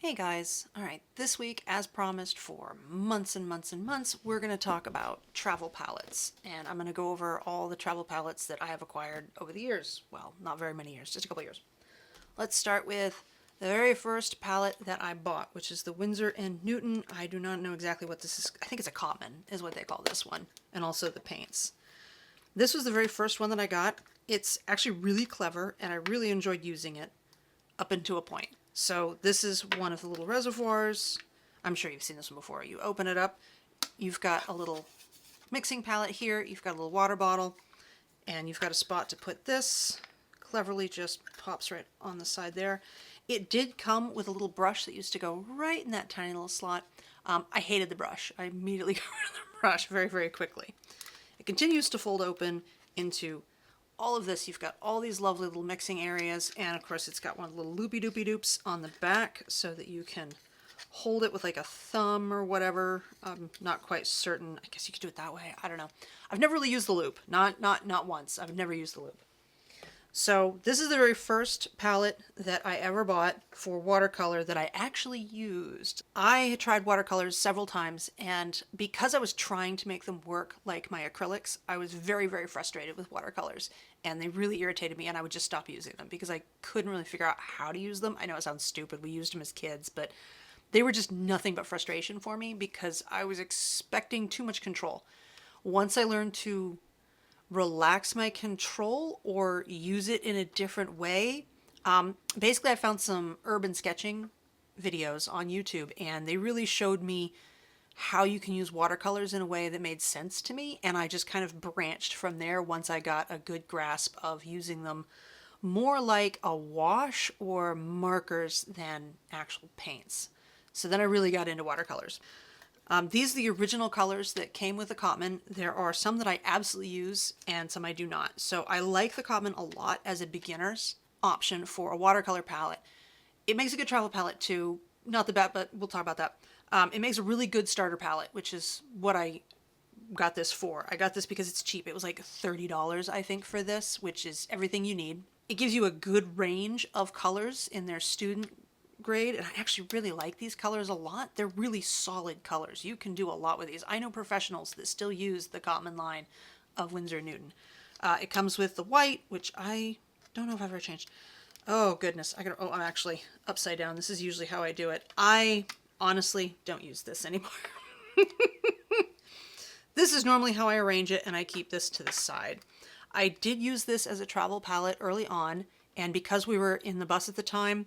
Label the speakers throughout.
Speaker 1: Hey guys, alright, this week, as promised for months and months and months, we're going to talk about travel palettes. And I'm going to go over all the travel palettes that I have acquired over the years. Well, not very many years, just a couple years. Let's start with the very first palette that I bought, which is the Winsor & Newton. I do not know exactly what this is. I think it's a Cottman, is what they call this one. And also the paints. This was the very first one that I got. It's actually really clever, and I really enjoyed using it up until a point. So this is one of the little reservoirs. I'm sure you've seen this one before. You open it up, you've got a little mixing palette here, you've got a little water bottle, and you've got a spot to put this. Cleverly just pops right on the side there. It did come with a little brush that used to go right in that tiny little slot. I hated the brush. I immediately got rid of the brush very, very quickly. It continues to fold open into all of this. You've got all these lovely little mixing areas, and of course it's got one of the little loopy doopy doops on the back so that you can hold it with like a thumb or whatever. I'm not quite certain. I guess you could do it that way. I don't know. I've never really used the loop. Not once. I've never used the loop. So this is the very first palette that I ever bought for watercolor that I actually used. I had tried watercolors several times, and because I was trying to make them work like my acrylics, I was very, very frustrated with watercolors, and they really irritated me, and I would just stop using them because I couldn't really figure out how to use them. I know it sounds stupid. We used them as kids, but they were just nothing but frustration for me because I was expecting too much control. Once I learned to relax my control or use it in a different way. Basically, I found some urban sketching videos on YouTube, and they really showed me how you can use watercolors in a way that made sense to me, and I just kind of branched from there once I got a good grasp of using them more like a wash or markers than actual paints. So then I really got into watercolors. These are the original colors that came with the Cottman. There are some that I absolutely use and some I do not. So I like the Cottman a lot as a beginner's option for a watercolor palette. It makes a good travel palette too. Not the best, but we'll talk about that. It makes a really good starter palette, which is what I got this for. I got this because it's cheap. It was like $30, I think, for this, which is everything you need. It gives you a good range of colors in their student grade, and I actually really like these colors a lot. They're really solid colors. You can do a lot with these. I know professionals that still use the Cottman line of Winsor & Newton. It comes with the white, which I don't know if I've ever changed. Oh goodness, I'm actually upside down. This is usually how I do it. I honestly don't use this anymore. This is normally how I arrange it, and I keep this to the side. I did use this as a travel palette early on, and because we were in the bus at the time,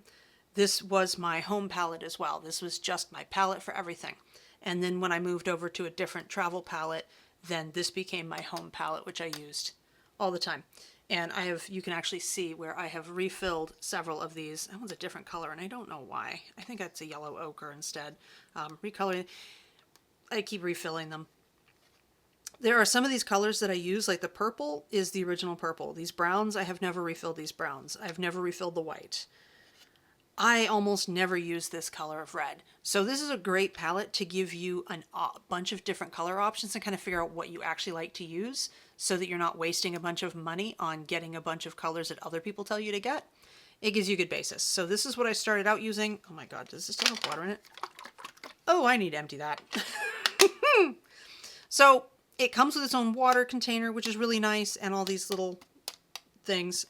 Speaker 1: this was my home palette as well. This was just my palette for everything. And then when I moved over to a different travel palette, then this became my home palette, which I used all the time. And you can actually see where I have refilled several of these. That one's a different color, and I don't know why. I think that's a yellow ochre instead. Recoloring. I keep refilling them. There are some of these colors that I use, like the purple is the original purple. These browns, I have never refilled these browns. I've never refilled the white. I almost never use this color of red. So this is a great palette to give you a bunch of different color options and kind of figure out what you actually like to use so that you're not wasting a bunch of money on getting a bunch of colors that other people tell you to get. It gives you a good basis. So this is what I started out using. Oh my God, does this still have water in it? Oh, I need to empty that. So it comes with its own water container, which is really nice, and all these little things.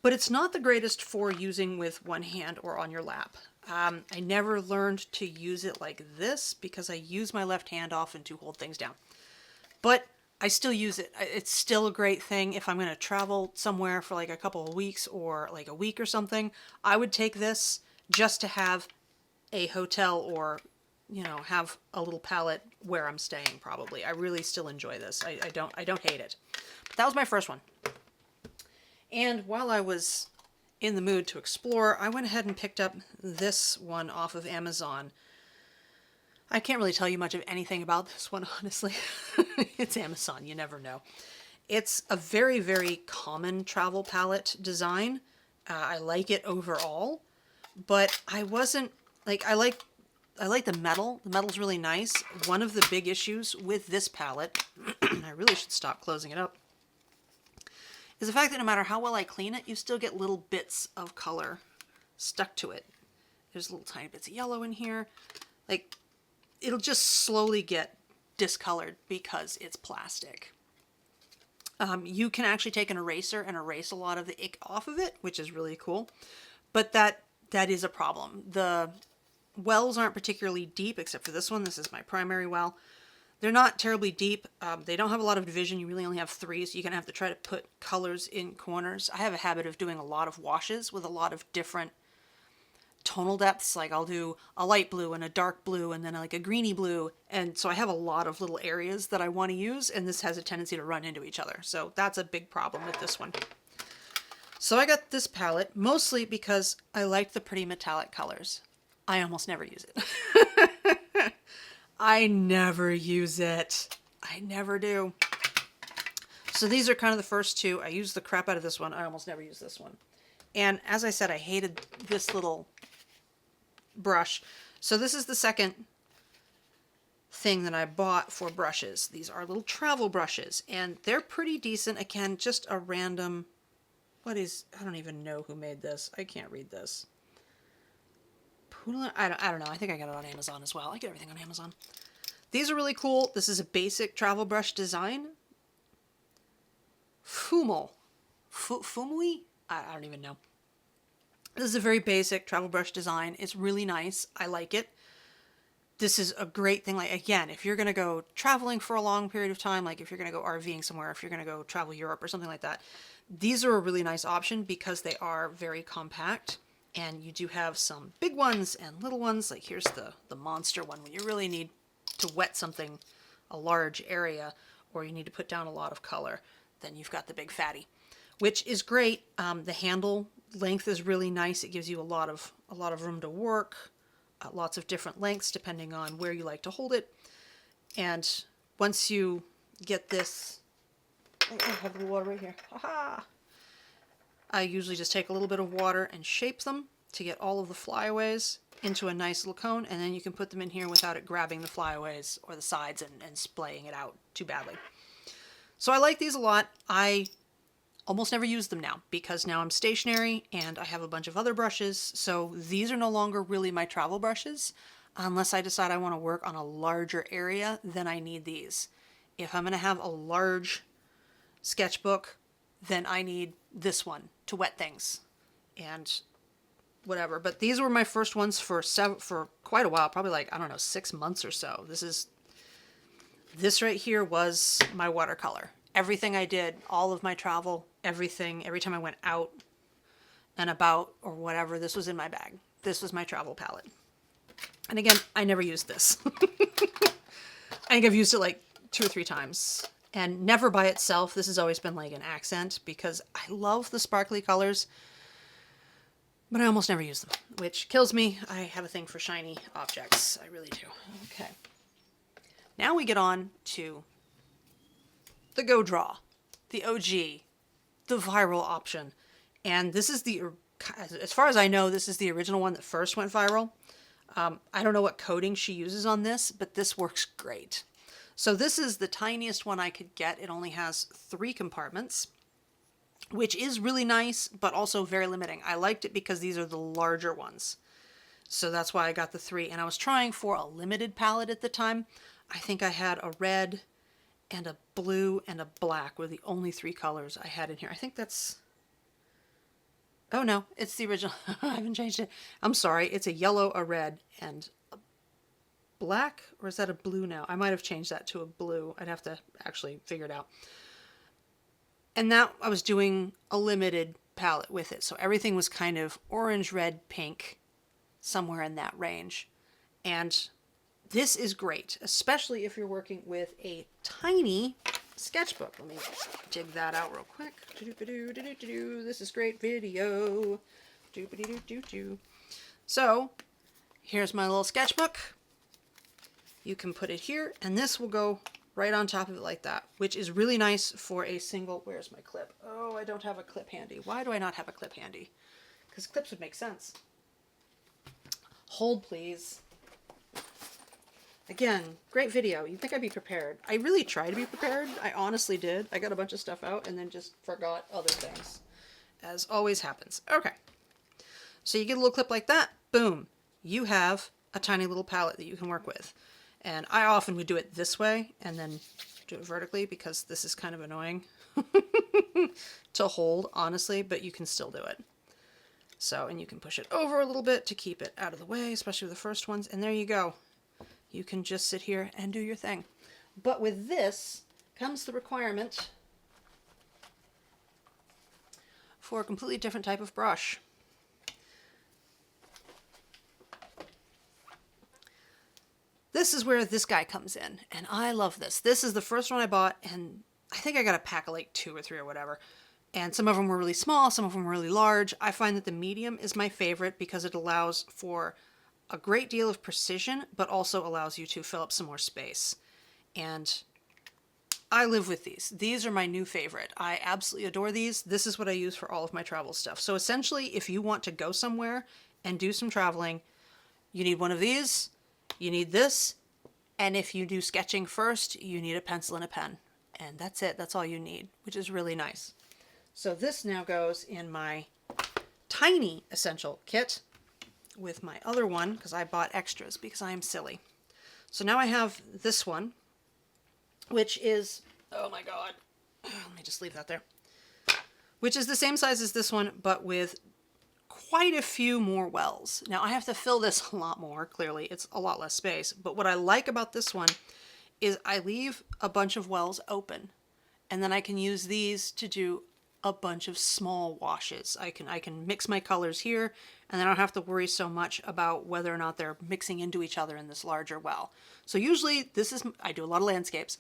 Speaker 1: But it's not the greatest for using with one hand or on your lap. I never learned to use it like this because I use my left hand often to hold things down. But I still use it. It's still a great thing if I'm going to travel somewhere for like a couple of weeks or like a week or something. I would take this just to have a hotel or, you know, have a little palette where I'm staying probably. I really still enjoy this. I don't hate it. But that was my first one. And while I was in the mood to explore, I went ahead and picked up this one off of Amazon. I can't really tell you much of anything about this one, honestly. It's Amazon, you never know. It's a very, very common travel palette design. I like it overall, but I wasn't, like, I like the metal. The metal's really nice. One of the big issues with this palette, I really should stop closing it up, is the fact that no matter how well I clean it, you still get little bits of color stuck to it. There's little tiny bits of yellow in here. Like, it'll just slowly get discolored because it's plastic. You can actually take an eraser and erase a lot of the ink off of it, which is really cool. But that is a problem. The wells aren't particularly deep, except for this one. This is my primary well. They're not terribly deep. They don't have a lot of division. You really only have 3, so you're going to have to try to put colors in corners. I have a habit of doing a lot of washes with a lot of different tonal depths. Like I'll do a light blue and a dark blue and then like a greeny blue. And so I have a lot of little areas that I want to use, and this has a tendency to run into each other. So that's a big problem with this one. So I got this palette mostly because I like the pretty metallic colors. I almost never use it. I never use it. I never do. So these are kind of the first 2. I use the crap out of this one. I almost never use this one. And as I said, I hated this little brush. So this is the second thing that I bought for brushes. These are little travel brushes, and they're pretty decent. Again, just a random, I don't even know who made this. I can't read this. I don't know. I think I got it on Amazon as well. I get everything on Amazon. These are really cool. This is a basic travel brush design. Fumui? I don't even know. This is a very basic travel brush design. It's really nice. I like it. This is a great thing. Like, again, if you're going to go traveling for a long period of time, like if you're going to go RVing somewhere, if you're going to go travel Europe or something like that, these are a really nice option because they are very compact. And you do have some big ones and little ones. Like here's the monster one when you really need to wet something, a large area, or you need to put down a lot of color. Then you've got the big fatty, which is great. The handle length is really nice. It gives you a lot of room to work, lots of different lengths depending on where you like to hold it. And once you get this, I have the water right here. Haha! I usually just take a little bit of water and shape them to get all of the flyaways into a nice little cone, and then you can put them in here without it grabbing the flyaways or the sides and splaying it out too badly. So I like these a lot. I almost never use them now because now I'm stationary and I have a bunch of other brushes, so these are no longer really my travel brushes. Unless I decide I want to work on a larger area, then I need these. If I'm going to have a large sketchbook, then I need this one to wet things and whatever. But these were my first ones for quite a while, probably like, I don't know, 6 months or so. This right here was my watercolor. Everything I did, all of my travel, everything, every time I went out and about or whatever, this was in my bag. This was my travel palette. And again, I never used this. I think I've used it like 2 or 3 times. And never by itself. This has always been like an accent because I love the sparkly colors, but I almost never use them, which kills me. I have a thing for shiny objects. I really do. Okay. Now we get on to the Go Draw, the OG, the viral option. And this is as far as I know, this is the original one that first went viral. I don't know what coating she uses on this, but this works great. So this is the tiniest one I could get. It only has 3 compartments, which is really nice, but also very limiting. I liked it because these are the larger ones. So that's why I got the 3. And I was trying for a limited palette at the time. I think I had a red and a blue and a black were the only 3 colors I had in here. I think that's... Oh no, it's the original. I haven't changed it. I'm sorry. It's a yellow, a red, and black, or is that a blue now? I might have changed that to a blue. I'd have to actually figure it out. And that I was doing a limited palette with it. So everything was kind of orange, red, pink, somewhere in that range. And this is great, especially if you're working with a tiny sketchbook. Let me dig that out real quick. This is great video. So here's my little sketchbook. You can put it here, and this will go right on top of it like that, which is really nice for a single... Where's my clip? Oh, I don't have a clip handy. Why do I not have a clip handy? Because clips would make sense. Hold, please. Again, great video. You'd think I'd be prepared. I really tried to be prepared. I honestly did. I got a bunch of stuff out and then just forgot other things, as always happens. Okay. So you get a little clip like that. Boom. you have a tiny little palette that you can work with. And I often would do it this way and then do it vertically because this is kind of annoying to hold, honestly, but you can still do it. So, and you can push it over a little bit to keep it out of the way, especially with the first ones. And there you go. You can just sit here and do your thing. But with this comes the requirement for a completely different type of brush. This is where this guy comes in, and I love this. This is the first one I bought, and I think I got a pack of like 2 or 3 or whatever. And some of them were really small, some of them were really large. I find that the medium is my favorite because it allows for a great deal of precision, but also allows you to fill up some more space. And I live with these. These are my new favorite. I absolutely adore these. This is what I use for all of my travel stuff. So essentially, if you want to go somewhere and do some traveling, you need one of these, you need this, and if you do sketching first, you need a pencil and a pen. And that's it. That's all you need, which is really nice. So this now goes in my tiny essential kit with my other one, because I bought extras because I am silly. So now I have this one, which is, oh my god, let me just leave that there, which is the same size as this one, but with quite a few more wells. Now I have to fill this a lot more, clearly it's a lot less space, but what I like about this one is I leave a bunch of wells open, and then I can use these to do a bunch of small washes. I can mix my colors here, and then I don't have to worry so much about whether or not they're mixing into each other in this larger well. So usually I do a lot of landscapes.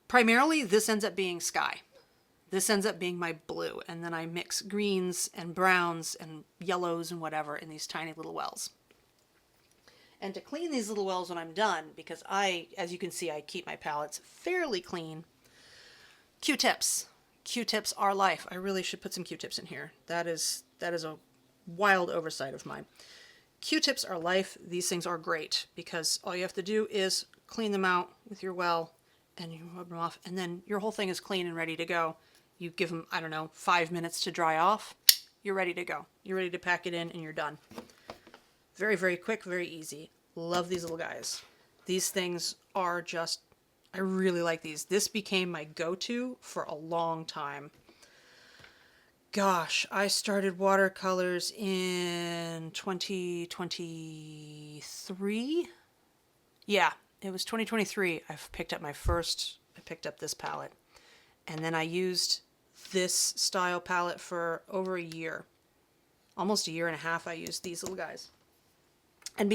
Speaker 1: Primarily this ends up being sky. This ends up being my blue, and then I mix greens and browns and yellows and whatever in these tiny little wells. And to clean these little wells when I'm done, because as you can see, I keep my palettes fairly clean, Q-tips. Q-tips are life. I really should put some Q-tips in here. That is a wild oversight of mine. Q-tips are life. These things are great because all you have to do is clean them out with your well and you rub them off, and then your whole thing is clean and ready to go. You give them, I don't know, 5 minutes to dry off. You're ready to go. You're ready to pack it in and you're done. Very, very quick, very easy. Love these little guys. These things are just, I really like these. This became my go-to for a long time. Gosh, I started watercolors in 2023. Yeah, it was 2023. I picked up this palette. And then I used this style palette for over a year. Almost a year and a half I used these little guys. And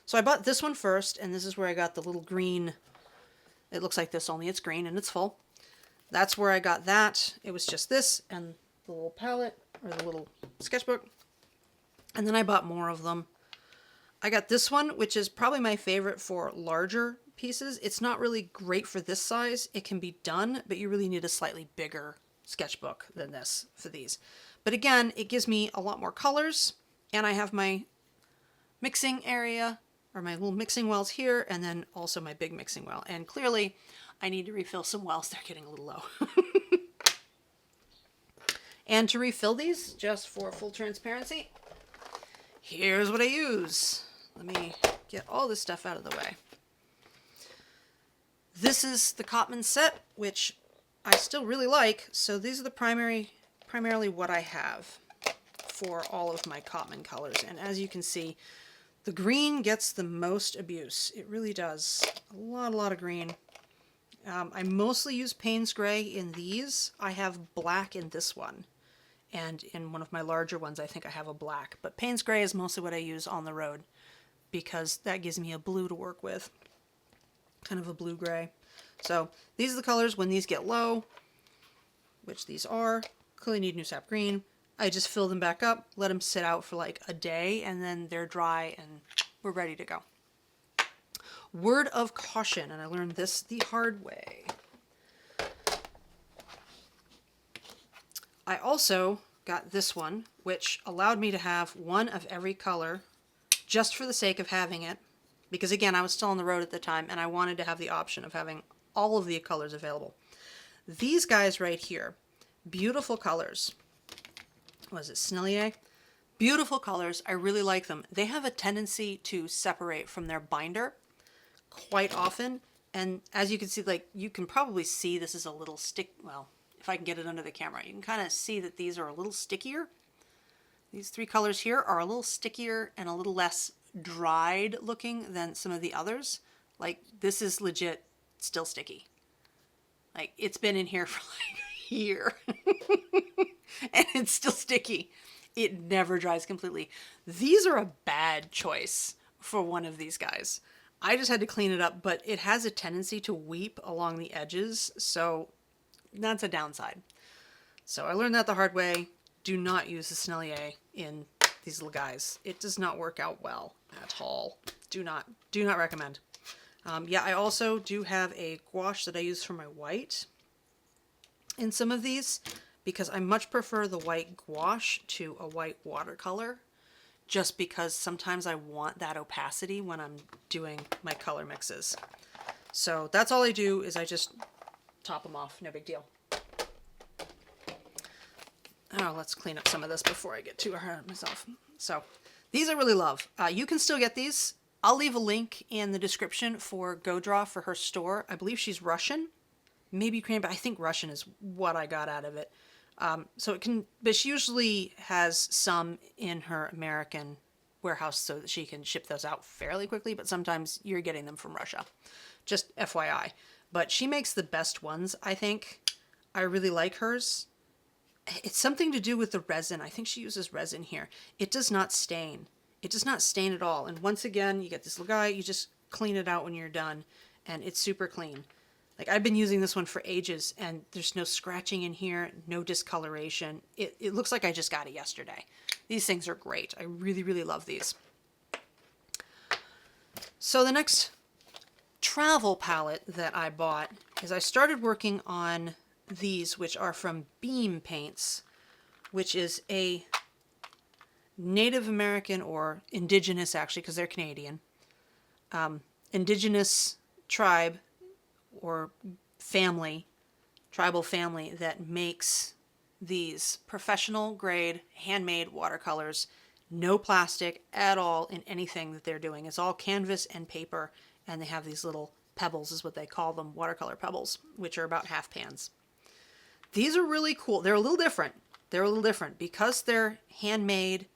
Speaker 1: so I bought this one first, and this is where I got the little green. It looks like this, only it's green and it's full. That's where I got that. It was just this and the little palette, or the little sketchbook. And then I bought more of them. I got this one, which is probably my favorite for larger pieces. It's not really great for this size. It can be done, but you really need a slightly bigger sketchbook than this for these. But again, it gives me a lot more colors, and I have my mixing area, or my little mixing wells here, and then also my big mixing well. And clearly, I need to refill some wells. They're getting a little low. And to refill these, just for full transparency, here's what I use. Let me get all this stuff out of the way. This is the Cotman set, which I still really like. So these are the primarily what I have for all of my Cotman colors. And as you can see, the green gets the most abuse. It really does. A lot of green. I mostly use Payne's Gray in these. I have black in this one. And in one of my larger ones, I think I have a black. But Payne's Gray is mostly what I use on the road because that gives me a blue to work with. Kind of a blue-gray. So these are the colors when these get low, which these are. Clearly need new sap green. I just fill them back up, let them sit out for like a day, and then they're dry and we're ready to go. Word of caution, and I learned this the hard way. I also got this one, which allowed me to have one of every color just for the sake of having it. Because again, I was still on the road at the time and I wanted to have the option of having all of the colors available. These guys right here, beautiful colors. Was it Snellier? Beautiful colors. I really like them. They have a tendency to separate from their binder quite often. And as you can see, like you can probably see this is a little stick. Well, if I can get it under the camera, you can kind of see that these are a little stickier. These three colors here are a little stickier and a little less dried looking than some of the others. Like this is legit still sticky. Like it's been in here for like a year and it's still sticky. It never dries completely. These are a bad choice for one of these guys. I just had to clean it up, but it has a tendency to weep along the edges, so that's a downside. So I learned that the hard way. Do not use the Sennelier in these little guys. It does not work out well at all. Do not recommend. Yeah, I also do have a gouache that I use for my white in some of these, because I much prefer the white gouache to a white watercolor, just because sometimes I want that opacity when I'm doing my color mixes. So that's all I do, is I just top them off, no big deal. Oh, let's clean up some of this before I get too hard on myself. So these I really love. You can still get these. I'll leave a link in the description for GoDraw for her store. I believe she's Russian, maybe Ukrainian, but I think Russian is what I got out of it. So it can, but she usually has some in her American warehouse so that she can ship those out fairly quickly, but sometimes you're getting them from Russia. Just FYI. But she makes the best ones, I think. I really like hers. It's something to do with the resin. I think she uses resin here. It does not stain. It does not stain at all. And once again, you get this little guy, you just clean it out when you're done, and it's super clean. Like I've been using this one for ages, and there's no scratching in here, no discoloration. It looks like I just got it yesterday. These things are great. I really, really love these. So the next travel palette that I bought is I started working on these, which are from Beam Paints, which is a Native American, or indigenous actually, because they're Canadian, indigenous tribe or family, tribal family that makes these professional grade handmade watercolors. No plastic at all in anything that they're doing. It's all canvas and paper, and they have these little pebbles, is what they call them, watercolor pebbles, which are about half pans. These are really cool. They're a little different. They're a little different because they're handmade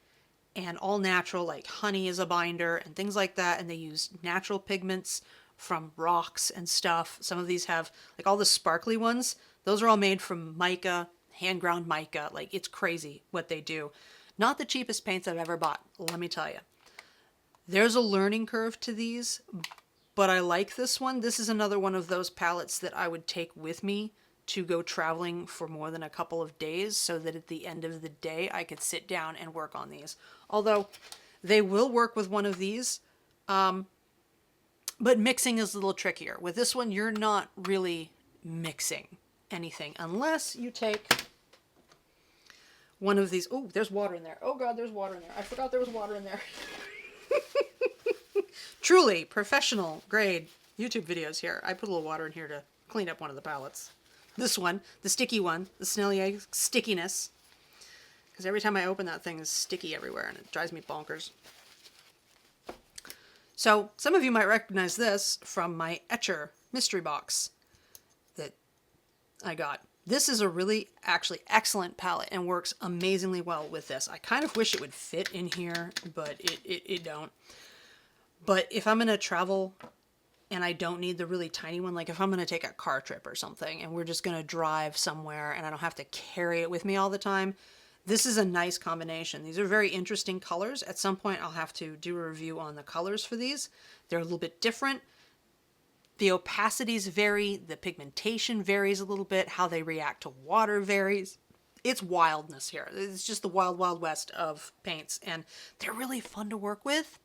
Speaker 1: and all natural, like honey is a binder and things like that, and they use natural pigments from rocks and stuff. Some of these have, like all the sparkly ones, those are all made from mica, hand ground mica. Like it's crazy what they do. Not the cheapest paints I've ever bought, let me tell you. There's a learning curve to these, but I like this one. This is another one of those palettes that I would take with me to go traveling for more than a couple of days, so that at the end of the day I could sit down and work on these. Although they will work with one of these, but mixing is a little trickier. With this one, you're not really mixing anything unless you take one of these. Oh, there's water in there. Oh God, there's water in there. I forgot there was water in there. Truly professional grade YouTube videos here. I put a little water in here to clean up one of the palettes. This one, the sticky one, the Sennelier stickiness. Because every time I open that thing, it's sticky everywhere and it drives me bonkers. So some of you might recognize this from my Etcher mystery box that I got. This is a really actually excellent palette and works amazingly well with this. I kind of wish it would fit in here, but it don't. But if I'm going to travel and I don't need the really tiny one, like if I'm going to take a car trip or something and we're just going to drive somewhere and I don't have to carry it with me all the time, this is a nice combination. These are very interesting colors. At some point I'll have to do a review on the colors for these. They're a little bit different. The opacities vary, the pigmentation varies a little bit, how they react to water varies. It's wildness here. It's just the wild, wild west of paints, and they're really fun to work with,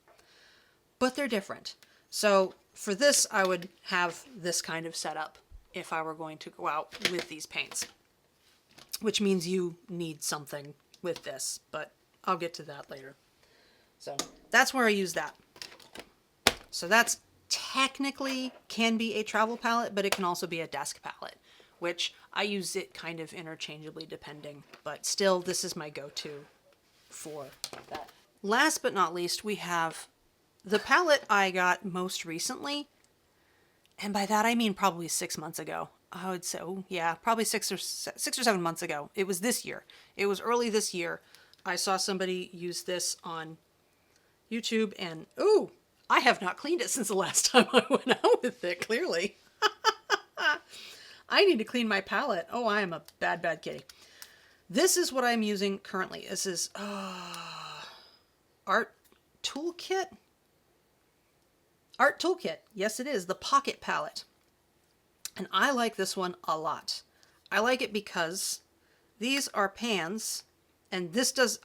Speaker 1: but they're different. So for this, I would have this kind of setup if I were going to go out with these paints, which means you need something with this, but I'll get to that later. So that's where I use that. So that's technically can be a travel palette, but it can also be a desk palette, which I use it kind of interchangeably depending, but still this is my go-to for that. Last but not least, we have the palette I got most recently. And by that I mean probably 6 months ago. I would say, oh yeah, probably 6 or 7 months ago. It was this year. It was early this year. I saw somebody use this on YouTube, and ooh, I have not cleaned it since the last time I went out with it, clearly. I need to clean my palette. Oh, I am a bad, bad kitty. This is what I'm using currently. This is Art Toolkit? Art Toolkit. Yes, it is. The Pocket Palette. And I like this one a lot. I like it because these are pans, and this does,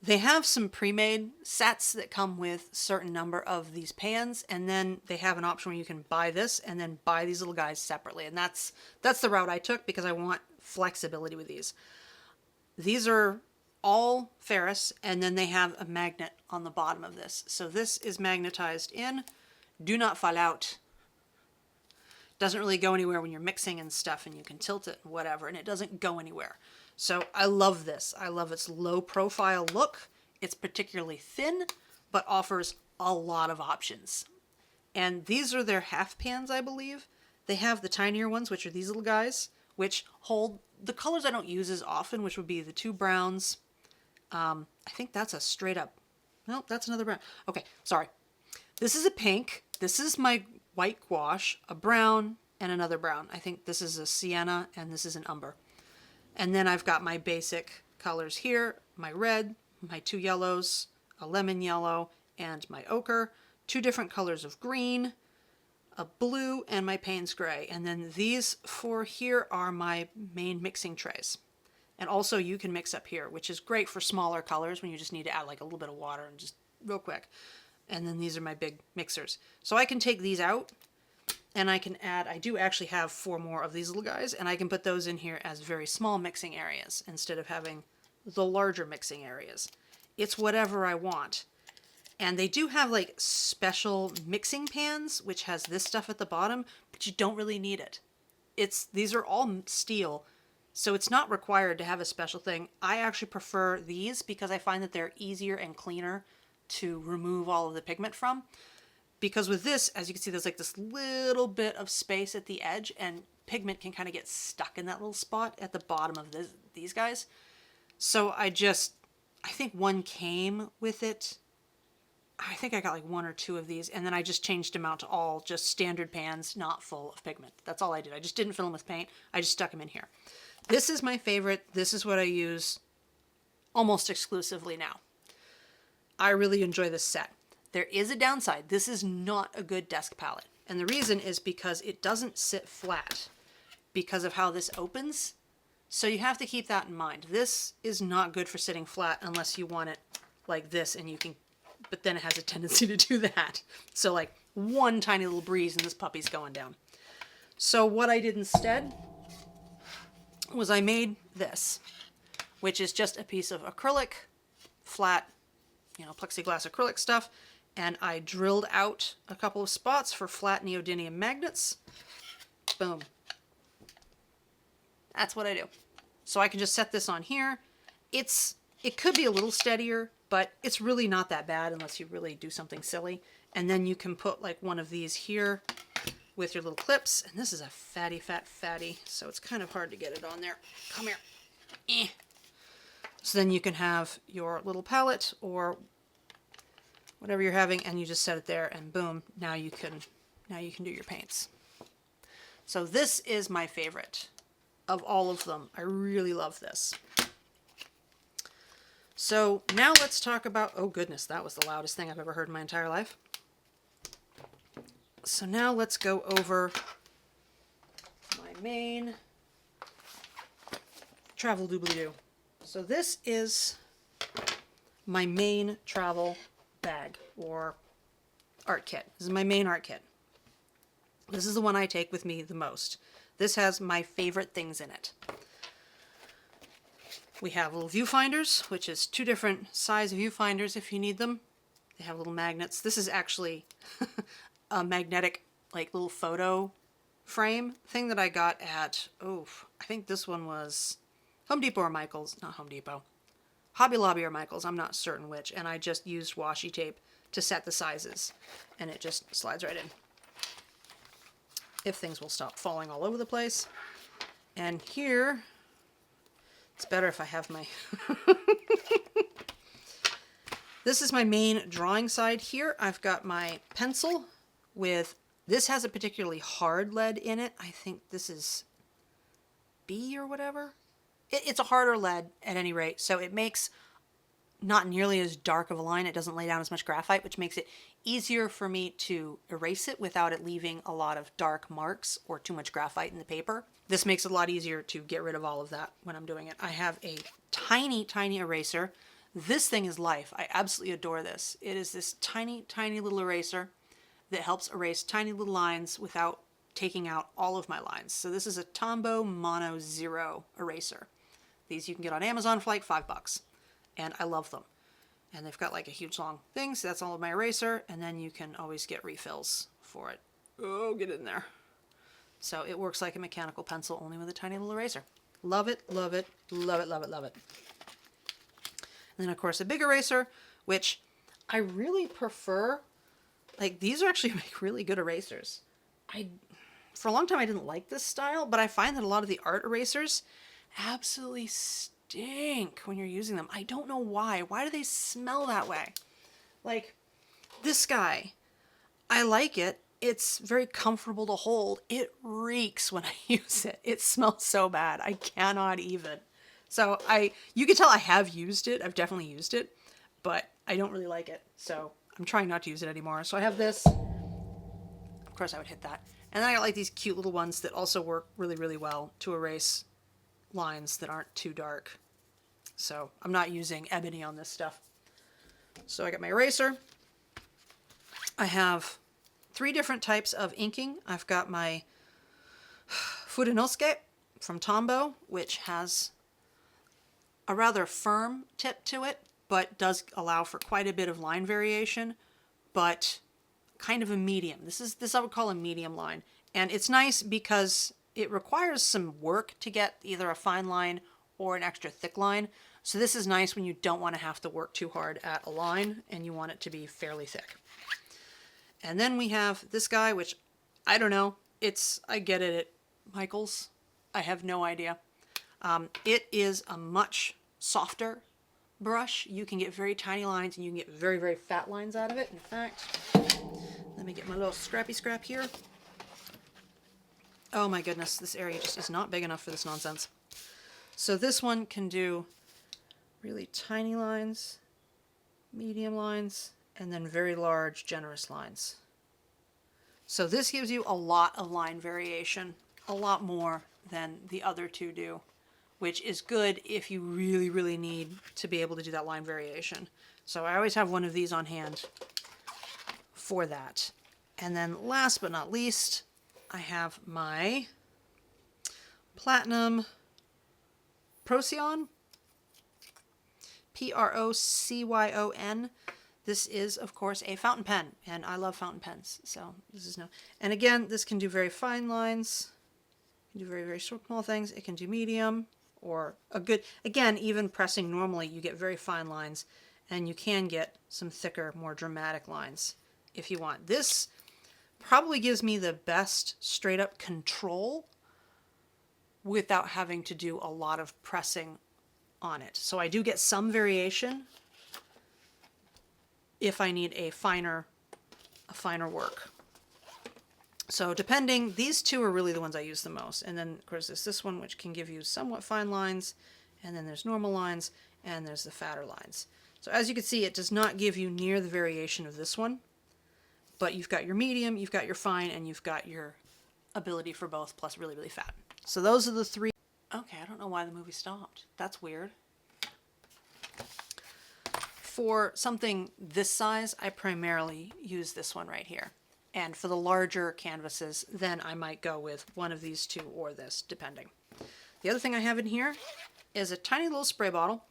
Speaker 1: they have some pre-made sets that come with a certain number of these pans, and then they have an option where you can buy this and then buy these little guys separately. And that's the route I took because I want flexibility with these. These are all ferrous, and then they have a magnet on the bottom of this. So this is magnetized in. Do not fall out. Doesn't really go anywhere when you're mixing and stuff, and you can tilt it and whatever, and it doesn't go anywhere. So I love this. I love its low profile look. It's particularly thin, but offers a lot of options. And these are their half pans, I believe. They have the tinier ones, which are these little guys, which hold the colors I don't use as often, which would be the two browns. I think that's a straight up, no, that's another brown. Okay, sorry. This is a pink. This is my white gouache, a brown, and another brown. I think this is a sienna, and this is an umber. And then I've got my basic colors here, my red, my two yellows, a lemon yellow, and my ochre, two different colors of green, a blue, and my Payne's gray. And then these four here are my main mixing trays. And also you can mix up here, which is great for smaller colors when you just need to add like a little bit of water and just real quick. And then these are my big mixers. So I can take these out and I can add, I do actually have 4 more of these little guys, and I can put those in here as very small mixing areas instead of having the larger mixing areas. It's whatever I want. And they do have like special mixing pans, which has this stuff at the bottom, but you don't really need it. These are all steel, so it's not required to have a special thing. I actually prefer these because I find that they're easier and cleaner to remove all of the pigment from. Because with this, as you can see, there's like this little bit of space at the edge, and pigment can kind of get stuck in that little spot at the bottom of these guys. So I think one came with it. I think I got like 1 or 2 of these, and then I just changed them out to all just standard pans, not full of pigment. That's all I did. I just didn't fill them with paint. I just stuck them in here. This is my favorite. This is what I use almost exclusively now. I really enjoy this set. There is a downside. This is not a good desk palette. And the reason is because it doesn't sit flat because of how this opens. So you have to keep that in mind. This is not good for sitting flat unless you want it like this, and you can, but then it has a tendency to do that. So like one tiny little breeze and this puppy's going down. So what I did instead was I made this, which is just a piece of acrylic, flat, plexiglass acrylic stuff. And I drilled out a couple of spots for flat neodymium magnets. Boom. That's what I do. So I can just set this on here. It could be a little steadier, but it's really not that bad unless you really do something silly. And then you can put like one of these here with your little clips. And this is a fatty, so it's kind of hard to get it on there. Come here. Eh. So then you can have your little palette or whatever you're having, and you just set it there, and boom, now you can do your paints. So this is my favorite of all of them. I really love this. So now let's talk about, oh goodness, that was the loudest thing I've ever heard in my entire life. So now let's go over my main travel doobly-doo. So this is my main travel bag or art kit. This is my main art kit. This is the one I take with me the most. This has my favorite things in it. We have little viewfinders, which is 2 different size viewfinders if you need them. They have little magnets. This is actually a magnetic, like, little photo frame thing that I got at, I think this one was Home Depot or Michael's, not Home Depot. Hobby Lobby or Michaels, I'm not certain which, and I just used washi tape to set the sizes, and it just slides right in. If things will stop falling all over the place. And here, it's better if I have my... This is my main drawing side here. I've got my pencil with... This has a particularly hard lead in it. I think this is B or whatever. It's a harder lead at any rate, so it makes not nearly as dark of a line. It doesn't lay down as much graphite, which makes it easier for me to erase it without it leaving a lot of dark marks or too much graphite in the paper. This makes it a lot easier to get rid of all of that when I'm doing it. I have a tiny, tiny eraser. This thing is life. I absolutely adore this. It is this tiny, tiny little eraser that helps erase tiny little lines without taking out all of my lines. So this is a Tombow Mono Zero eraser. These you can get on Amazon for like $5, and I love them. And they've got like a huge long thing, so that's all of my eraser, and then you can always get refills for it. Oh, get in there. So it works like a mechanical pencil, only with a tiny little eraser. Love it, love it, love it, love it, love it. And then of course a big eraser, which I really prefer. Like, these are actually make really good erasers. For a long time I didn't like this style, but I find that a lot of the art erasers absolutely stink when you're using them. I don't know why. Why do they smell that way? Like, this guy, I like it. It's very comfortable to hold. It reeks when I use it. It smells so bad. I cannot even. So you can tell I have used it. I've definitely used it, but I don't really like it. So I'm trying not to use it anymore. So I have this. Of course I would hit that. And then I got like these cute little ones that also work really, really well to erase lines that aren't too dark. So I'm not using ebony on this stuff. So I got my eraser. I have 3 different types of inking. I've got my Fudenosuke from Tombow, which has a rather firm tip to it, but does allow for quite a bit of line variation, but kind of a medium. This I would call a medium line. And it's nice because it requires some work to get either a fine line or an extra thick line. So this is nice when you don't want to have to work too hard at a line and you want it to be fairly thick. And then we have this guy, which I don't know. I get it at Michael's. I have no idea. It is a much softer brush. You can get very tiny lines and you can get very, very fat lines out of it. In fact, let me get my little scrappy scrap here. Oh my goodness, this area just is not big enough for this nonsense. So this one can do really tiny lines, medium lines, and then very large, generous lines. So this gives you a lot of line variation, a lot more than the other two do, which is good if you really, really need to be able to do that line variation. So I always have one of these on hand for that. And then last but not least, I have my Platinum Procyon, Procyon. This is, of course, a fountain pen, and I love fountain pens, so this is no... And again, this can do very fine lines, can do very, very small things. It can do medium, or a good... Again, even pressing normally, you get very fine lines, and you can get some thicker, more dramatic lines if you want. This probably gives me the best straight-up control without having to do a lot of pressing on it. So I do get some variation if I need a finer work. So depending, these two are really the ones I use the most. And then of course there's this one, which can give you somewhat fine lines, and then there's normal lines, and there's the fatter lines. So as you can see, it does not give you near the variation of this one, but you've got your medium, you've got your fine, and you've got your ability for both, plus really, really fat. So those are the 3. Okay, I don't know why the movie stopped. That's weird. For something this size, I primarily use this one right here. And for the larger canvases, then I might go with one of these two or this, depending. The other thing I have in here is a tiny little spray bottle.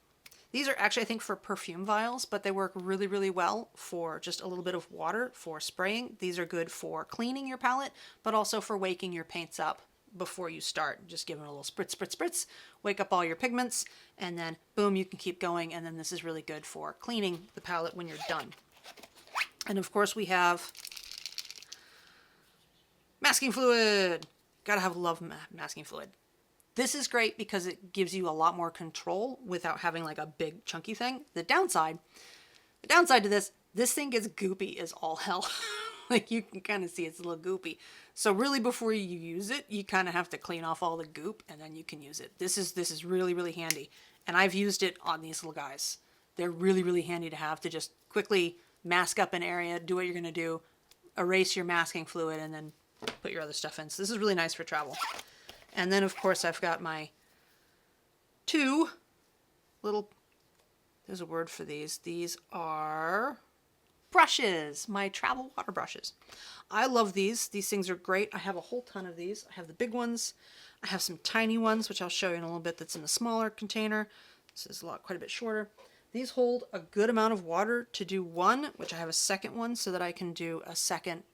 Speaker 1: These are actually, I think, for perfume vials, but they work really, really well for just a little bit of water for spraying. These are good for cleaning your palette, but also for waking your paints up before you start. Just give it a little spritz, spritz, spritz, wake up all your pigments, and then boom, you can keep going. And then this is really good for cleaning the palette when you're done. And of course we have masking fluid. Gotta have love masking fluid. This is great because it gives you a lot more control without having like a big chunky thing. The downside to this thing gets goopy as all hell. Like you can kind of see it's a little goopy. So really before you use it, you kind of have to clean off all the goop and then you can use it. This is really, really handy. And I've used it on these little guys. They're really, really handy to have to just quickly mask up an area, do what you're going to do, erase your masking fluid, and then put your other stuff in. So this is really nice for travel. And then of course I've got my two little, there's a word for these. These are brushes, my travel water brushes. I love these. These things are great. I have a whole ton of these. I have the big ones. I have some tiny ones, which I'll show you in a little bit, that's in a smaller container. This is quite a bit shorter. These hold a good amount of water to do one, which I have a second one so that I can do a second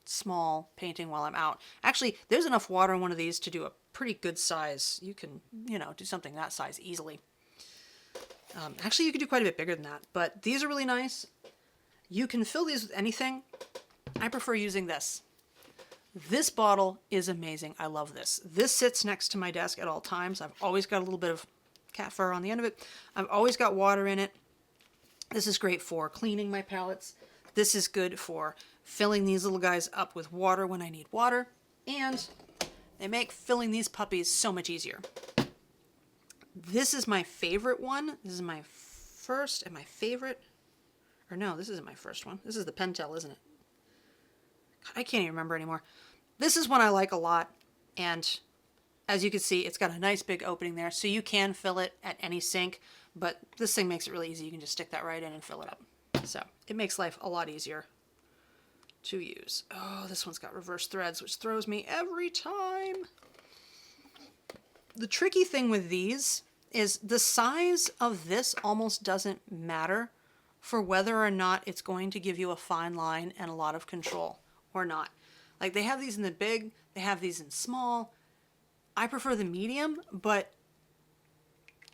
Speaker 1: small painting while I'm out. Actually, there's enough water in one of these to do a pretty good size. You can, do something that size easily. Actually, you could do quite a bit bigger than that, but these are really nice. You can fill these with anything. I prefer using this. This bottle is amazing. I love this. This sits next to my desk at all times. I've always got a little bit of cat fur on the end of it. I've always got water in it. This is great for cleaning my palettes. This is good for filling these little guys up with water when I need water. And they make filling these puppies so much easier. This is my favorite one. This is my first and my favorite. Or no, this isn't my first one. This is the Pentel, isn't it? God, I can't even remember anymore. This is one I like a lot. And as you can see, it's got a nice big opening there. So you can fill it at any sink. But this thing makes it really easy. You can just stick that right in and fill it up. So it makes life a lot easier to use. Oh, this one's got reverse threads, which throws me every time. The tricky thing with these is the size of this almost doesn't matter for whether or not it's going to give you a fine line and a lot of control or not. Like they have these in the big, they have these in small. I prefer the medium, but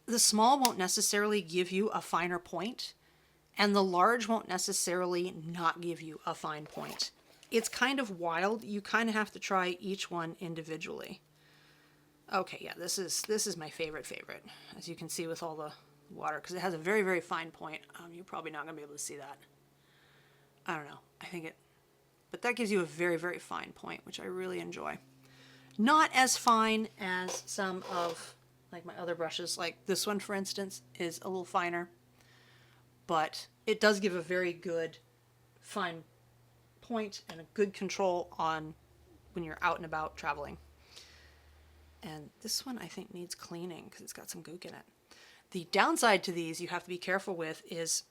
Speaker 1: the small won't necessarily give you a finer point, and the large won't necessarily not give you a fine point. It's kind of wild. You kind of have to try each one individually. Okay, yeah, this is my favorite, as you can see with all the water, because it has a very, very fine point. You're probably not going to be able to see that. I don't know. But that gives you a very, very fine point, which I really enjoy. Not as fine as some of like my other brushes. Like this one, for instance, is a little finer, but it does give a very good fine point and a good control on when you're out and about traveling. And this one I think needs cleaning because it's got some gook in it. The downside to these you have to be careful with is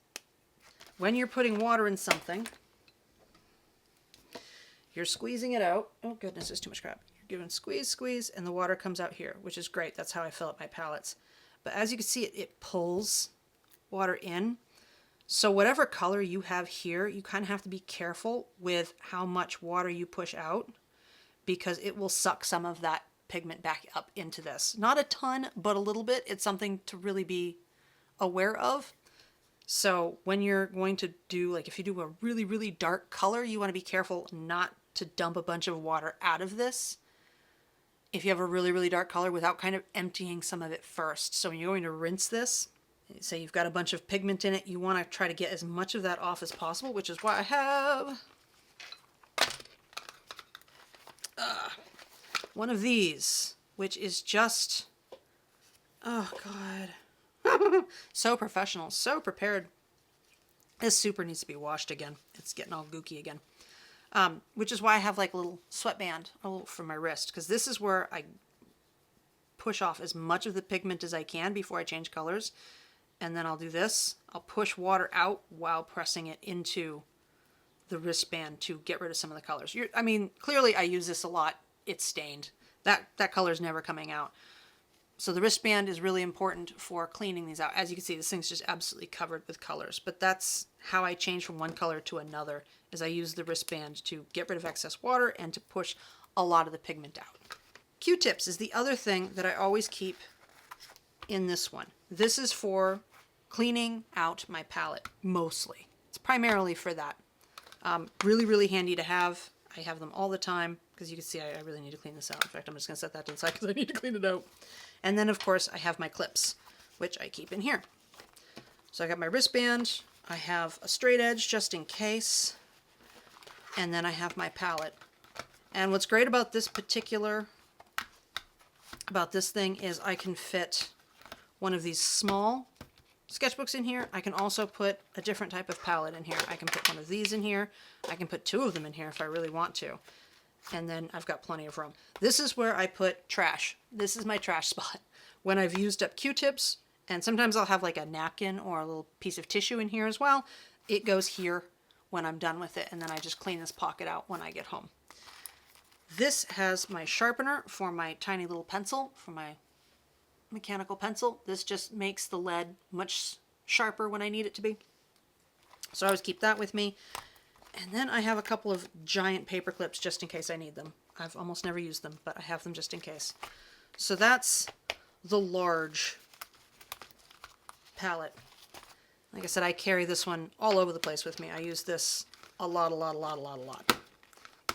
Speaker 1: when you're putting water in something, you're squeezing it out. Oh goodness, there's too much crap. You're giving squeeze, squeeze, and the water comes out here, which is great. That's how I fill up my palettes. But as you can see, it pulls water in. So whatever color you have here, you kind of have to be careful with how much water you push out because it will suck some of that pigment back up into this. Not a ton, but a little bit. It's something to really be aware of. So when you're going to do, like if you do a really, really dark color, you want to be careful not to dump a bunch of water out of this if you have a really, really dark color without kind of emptying some of it first. So when you're going to rinse this, say you've got a bunch of pigment in it, you want to try to get as much of that off as possible, which is why I have one of these, which is just, oh God, so professional, so prepared. This super needs to be washed again. It's getting all gooky again. Which is why I have like a little sweatband for my wrist, because this is where I push off as much of the pigment as I can before I change colors. And then I'll do this. I'll push water out while pressing it into the wristband to get rid of some of the colors. Clearly I use this a lot. It's stained. That color is never coming out. So the wristband is really important for cleaning these out. As you can see, this thing's just absolutely covered with colors. But that's how I change from one color to another, is I use the wristband to get rid of excess water and to push a lot of the pigment out. Q-tips is the other thing that I always keep in this one. This is for cleaning out my palette, mostly. It's primarily for that. Really, really handy to have. I have them all the time because you can see I really need to clean this out. In fact, I'm just going to set that to the side because I need to clean it out. And then, of course, I have my clips, which I keep in here. So I got my wristband. I have a straight edge just in case. And then I have my palette. And what's great about this thing is I can fit one of these small sketchbooks in here. I can also put a different type of palette in here. I can put one of these in here. I can put two of them in here if I really want to. And then I've got plenty of room. This is where I put trash. This is my trash spot. When I've used up Q-tips, and sometimes I'll have like a napkin or a little piece of tissue in here as well, it goes here when I'm done with it, and then I just clean this pocket out when I get home. This has my sharpener for my tiny little pencil, for my mechanical pencil. This just makes the lead much sharper when I need it to be. So I always keep that with me. And then I have a couple of giant paper clips just in case I need them. I've almost never used them, but I have them just in case. So that's the large palette. Like I said, I carry this one all over the place with me. I use this a lot.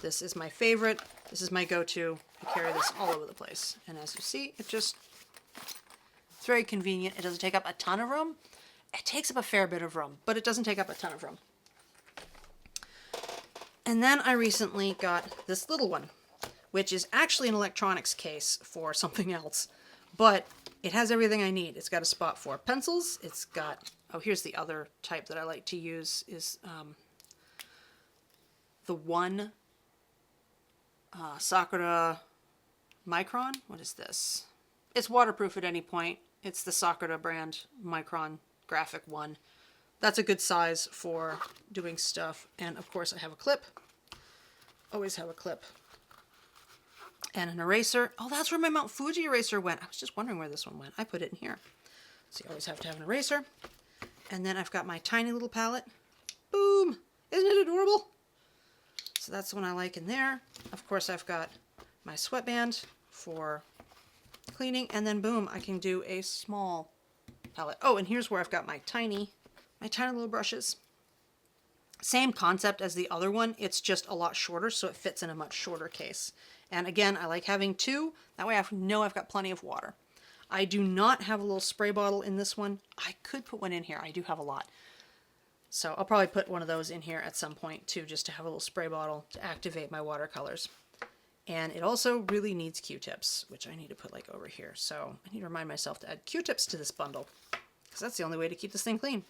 Speaker 1: This is my favorite. This is my go-to. I carry this all over the place. And as you see, it's very convenient. It doesn't take up a ton of room. It takes up a fair bit of room, but it doesn't take up a ton of room. And then I recently got this little one, which is actually an electronics case for something else, but it has everything I need. It's got a spot for pencils. It's got, oh, here's the other type that I like to use is the one Sakura Micron. What is this? It's waterproof at any point. It's the Sakura brand Micron graphic one. That's a good size for doing stuff. And of course I have a clip. Always have a clip. And an eraser. Oh, that's where my Mount Fuji eraser went. I was just wondering where this one went. I put it in here. So you always have to have an eraser. And then I've got my tiny little palette. Boom! Isn't it adorable? So that's the one I like in there. Of course I've got my sweatband for cleaning. And then boom, I can do a small palette. Oh, and here's where I've got my tiny little brushes. Same concept as the other one, it's just a lot shorter, so it fits in a much shorter case. And again, I like having two, that way I know I've got plenty of water. I do not have a little spray bottle in this one. I could put one in here, I do have a lot. So I'll probably put one of those in here at some point too, just to have a little spray bottle to activate my watercolors. And it also really needs Q-tips, which I need to put like over here. So I need to remind myself to add Q-tips to this bundle, because that's the only way to keep this thing clean.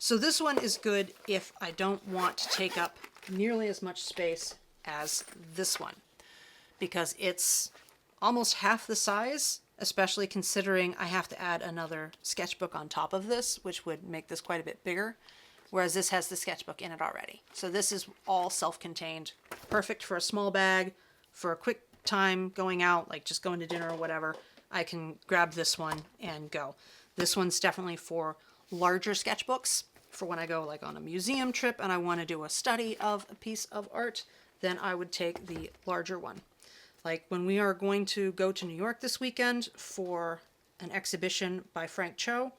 Speaker 1: So this one is good if I don't want to take up nearly as much space as this one, because it's almost half the size, especially considering I have to add another sketchbook on top of this, which would make this quite a bit bigger, whereas this has the sketchbook in it already. So this is all self-contained, perfect for a small bag, for a quick time going out, like just going to dinner or whatever. I can grab this one and go. This one's definitely for larger sketchbooks, for when I go like on a museum trip and I want to do a study of a piece of art, then I would take the larger one. Like when we are going to go to New York this weekend for an exhibition by Frank Cho,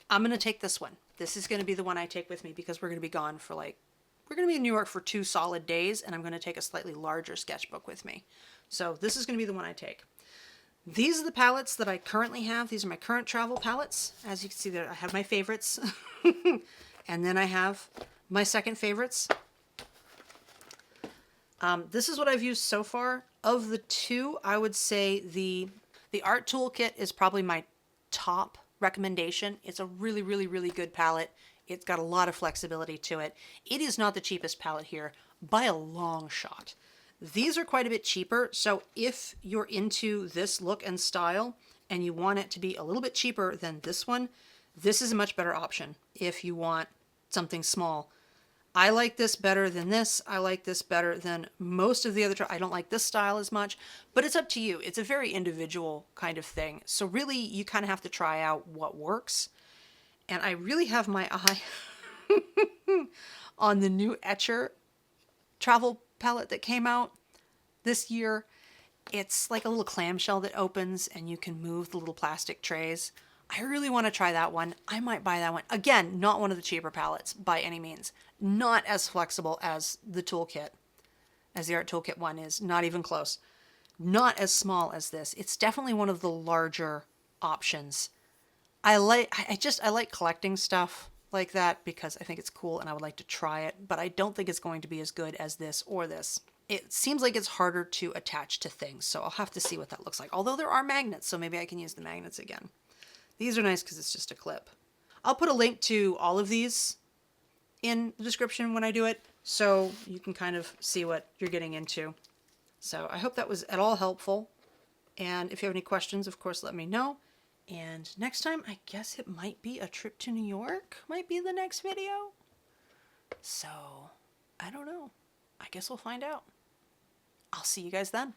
Speaker 1: I'm going to take this one. This is going to be the one I take with me because we're going to be gone for we're going to be in New York for 2 solid days, and I'm going to take a slightly larger sketchbook with me. So this is going to be the one I take. These are the palettes that I currently have. These are my current travel palettes. As you can see there, I have my favorites. And then I have my second favorites. This is what I've used so far. Of the two, I would say the Art Toolkit is probably my top recommendation. It's a really, really, really good palette. It's got a lot of flexibility to it. It is not the cheapest palette here by a long shot. These are quite a bit cheaper, so if you're into this look and style and you want it to be a little bit cheaper than this one, this is a much better option if you want something small. I like this better than this. I like this better than most of the other. I don't like this style as much, but it's up to you. It's a very individual kind of thing. So really, you kind of have to try out what works. And I really have my eye on the new Etcher travel palette that came out this year. It's like a little clamshell that opens and you can move the little plastic trays. I really want to try that one. I might buy that one. Again, not one of the cheaper palettes by any means. Not as flexible as the toolkit, as the Art Toolkit one is. Not even close. Not as small as this. It's definitely one of the larger options. I like collecting stuff like that because I think it's cool and I would like to try it, but I don't think it's going to be as good as this or this. It seems like it's harder to attach to things, so I'll have to see what that looks like. Although there are magnets, so maybe I can use the magnets again. These are nice because it's just a clip. I'll put a link to all of these in the description when I do it, so you can kind of see what you're getting into. So I hope that was at all helpful. And if you have any questions, of course, let me know. And next time, I guess it might be a trip to New York, might be the next video. So, I don't know. I guess we'll find out. I'll see you guys then.